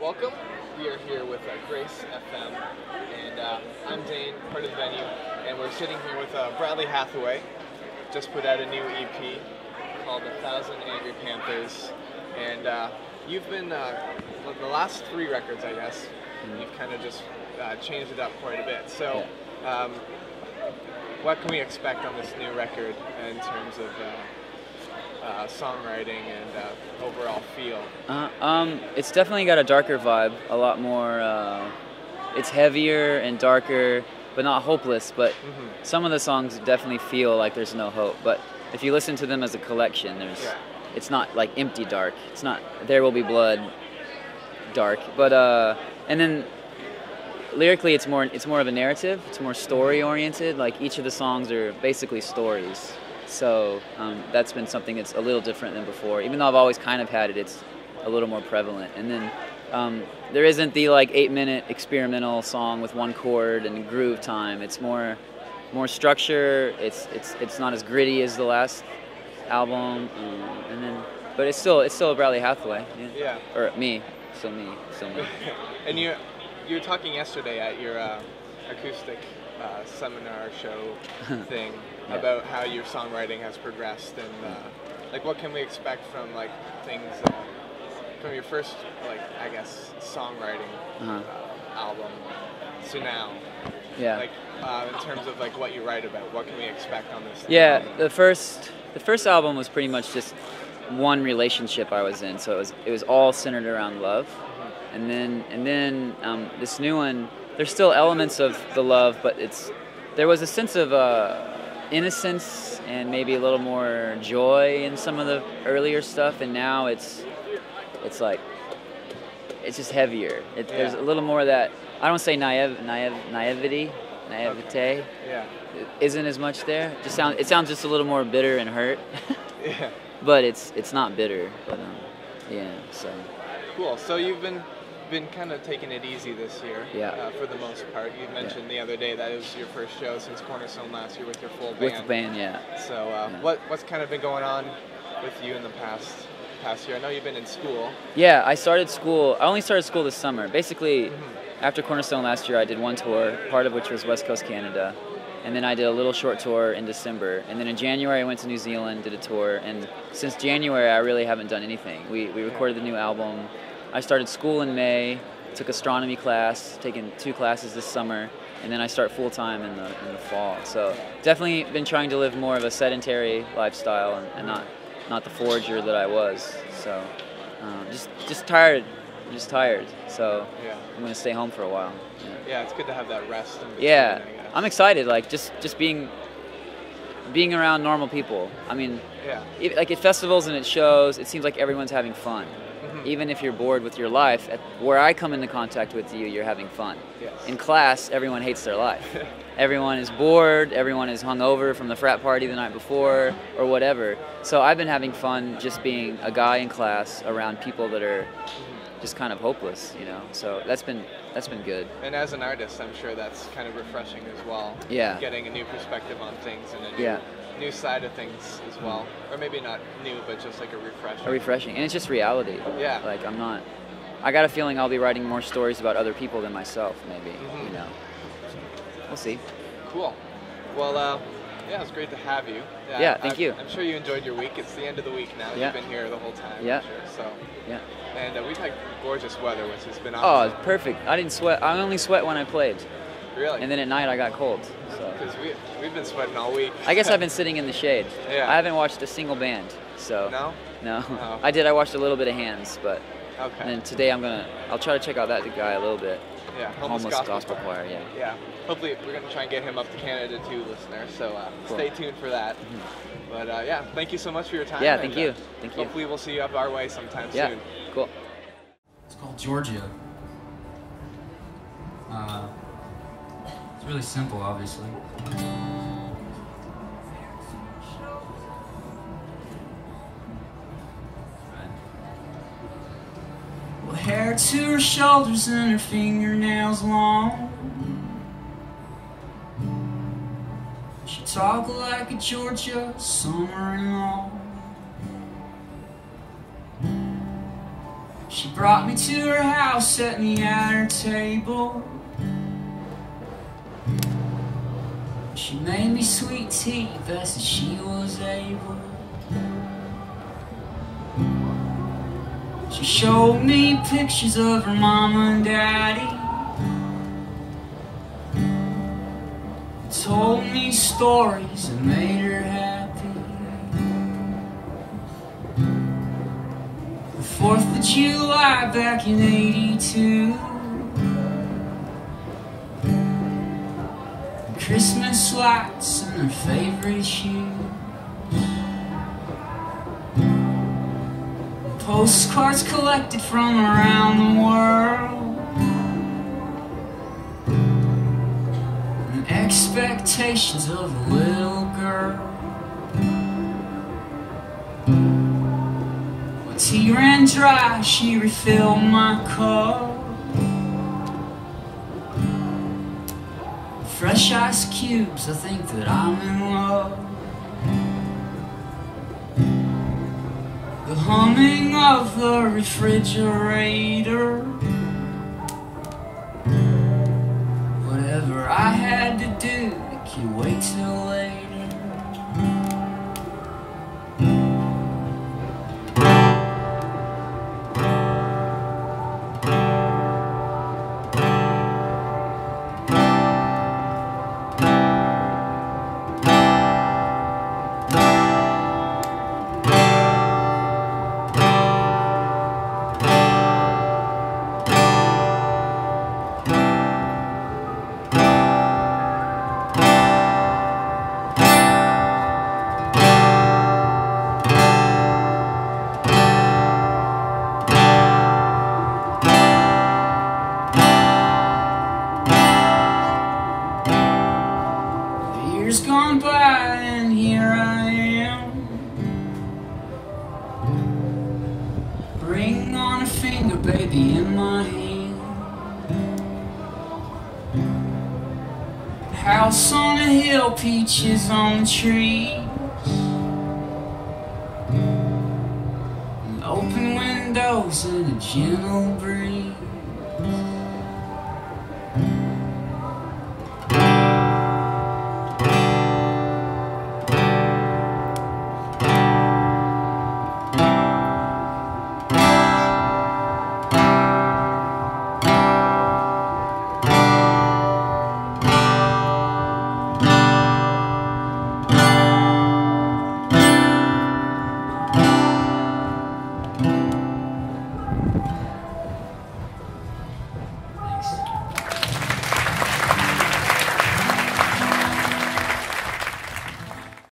Welcome. We are here with Grace FM, and I'm Dane, part of the venue, and we're sitting here with Bradley Hathaway. Just put out a new EP called Thousand Angry Panthers, and you've been the last 3 records, I guess. You've kind of just changed it up quite a bit. So, what can we expect on this new record in terms of songwriting and overall feel? It's definitely got a darker vibe, a lot more, it's heavier and darker, but not hopeless, but some of the songs definitely feel like there's no hope, but if you listen to them as a collection, it's not like empty dark, it's not There Will Be Blood dark, but and then lyrically it's more of a narrative, it's more story oriented, like each of the songs are basically stories. So that's been something that's a little different than before. Even though I've always kind of had it, it's a little more prevalent. And then there isn't the like 8-minute experimental song with 1 chord and groove time. It's more structure. It's not as gritty as the last album. But it's still Bradley Hathaway. Yeah. Or me. Still me. And you were talking yesterday at your acoustic seminar show thing about how your songwriting has progressed, and like what can we expect from like things from your first, like, I guess, songwriting album to now? Yeah. Like in terms of like what you write about, what can we expect on this? Yeah, album? the first album was pretty much just one relationship I was in, so it was all centered around love, and then this new one, there's still elements of the love, but there was a sense of innocence and maybe a little more joy in some of the earlier stuff, and now it's just heavier. There's a little more of that, I don't say naivete. Yeah. It isn't as much there. It sounds just a little more bitter and hurt. Yeah. But it's not bitter. But yeah. So. Cool. So you've been kind of taking it easy this year, for the most part. You mentioned the other day that it was your first show since Cornerstone last year with your full band. With the band, yeah. So what's kind of been going on with you in the past year? I know you've been in school. Yeah, I only started school this summer. Basically, after Cornerstone last year, I did 1 tour, part of which was West Coast Canada. And then I did a little short tour in December. And then in January, I went to New Zealand, did a tour. And since January, I really haven't done anything. We recorded the new album. I started school in May, took astronomy class, taken 2 classes this summer, and then I start full-time in the fall. So definitely been trying to live more of a sedentary lifestyle and not the forager that I was. So just tired. I'm just tired. So I'm going to stay home for a while. Yeah, it's good to have that rest in between, yeah, I guess. I'm excited, like just being around normal people. I mean, like at festivals and at shows, it seems like everyone's having fun. Even if you're bored with your life, where I come into contact with you, you're having fun. Yes. In class, everyone hates their life. Everyone is bored, everyone is hungover from the frat party the night before, or whatever. So I've been having fun just being a guy in class around people that are just kind of hopeless, you know. So that's been good. And as an artist, I'm sure that's kind of refreshing as well. Yeah. Getting a new perspective on things and a new side of things as well. Or maybe not new, but just like a refreshing. And it's just reality. Yeah. Like I got a feeling I'll be writing more stories about other people than myself, maybe, you know. We'll see. Cool. Well, yeah, it's great to have you. Yeah, thank you. I'm sure you enjoyed your week. It's the end of the week now. Yeah. You've been here the whole time. Yeah. I'm sure. So. Yeah. And we've had gorgeous weather, which has been awesome. awesome. Oh, it's perfect. I didn't sweat. I only sweat when I played. Really? And then at night I got cold. Because we've been sweating all week. I guess I've been sitting in the shade. Yeah. I haven't watched a single band. So. No? No. Oh. I watched a little bit of Hands, but. Okay. And today I'll try to check out that guy a little bit. Yeah. Homeless Gospel Choir. Yeah. Yeah. Hopefully we're gonna try and get him up to Canada too, listener. So cool. Stay tuned for that. But yeah, thank you so much for your time. Yeah, thank you. Thank you. Hopefully we'll see you up our way sometime soon. Cool. It's called Georgia. It's really simple, obviously. Well, hair to her shoulders and her fingernails long. She talked like a Georgia summer long. She brought me to her house, set me at her table. She made me sweet tea, best as she was able. She showed me pictures of her mama and daddy. Told me stories that made her happy. The 4th of July back in '82. Christmas lights and her favorite shoes. Postcards collected from around the world. And expectations of a little girl. When tea ran dry, she refilled my cup. Fresh ice cubes, I think that I'm in love. The humming of the refrigerator. Whatever I had to do, it can wait till later. Years gone by and here I am. Ring on a finger, baby, in my hand. House on a hill, peaches on the trees. And open windows and a gentle breeze.